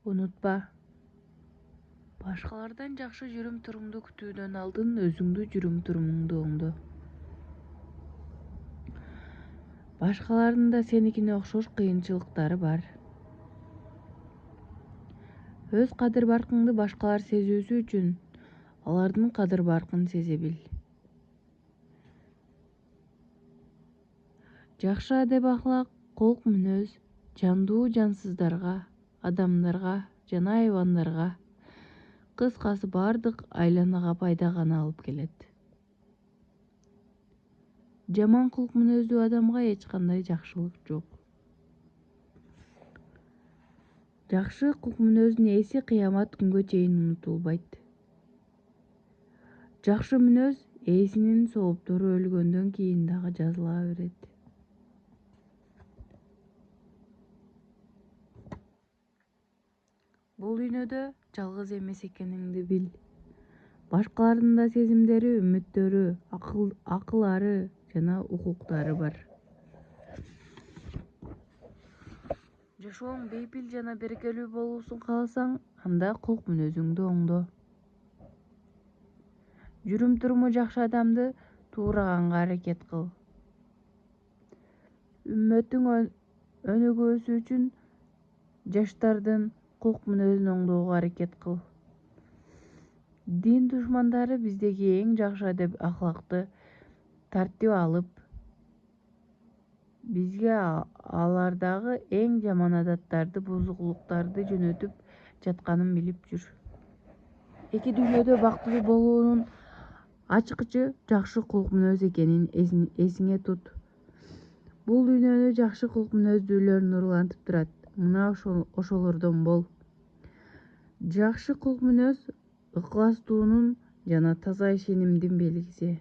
Unutma, башкалардан жакшы жүрүм-турумду күтүүдөн алдын өзүңдү жүрүм-турумуңду оңдо. Башкалардын да сеникине окшош кыйынчылыктары бар. Өз кадыр-баркыңды башкалар сезүүсү үчүн алардын кадыр-баркын сезе бил. Жакшы адеп-акылак, колк-мүнөз жандуу жансыздарга, адамдарга жана айбандарга, кыскасы бардык айланага пайда гана алып келет. Жаман кулк-мүнөздүү адамга эч кандай жакшылык жок. Жакшы кулк-мүнөздүн ээси кыямат күнгө чейин унутулбайт. Жакшы мүнөз ээсинин сооптору өлгөндөн кийин дагы жазыла берет. Бул дүйнөдө жалгыз эмес экениңди бил. Башкалардын да сезимдери, үмүттөрү, акылары жана укуктары бар. Жашооң бейпил жана берекелүү болуусун кааласаң, анда кулк-мүнөзүңдү оңдо. Жүрүм-туруму жакшы адамды туураганга аракет кыл. Үммөтүң өнүгүүсү үчүн жаштардын кулк-мүнөзүн оңдоого аракет кыл. Дин душмандары биздеги эң жакшы адеп-акылакты тартип алып, бизге алардагы эң жаман адаттарды, бузукулуктарды жөнөтүп жатканын билип жүр. Эки дүйнөдө бактылуу болуунун ачкычы жакшы кулк-мүнөз экенин эсиңе тут. Бул дүйнөнү жакшы кулк-мүнөздүүлөр нурлантып турат. Мына ошолордон бол. Жакшы кулк-мүнөз ыкыластуунун жана таза ишенимдин белгиси.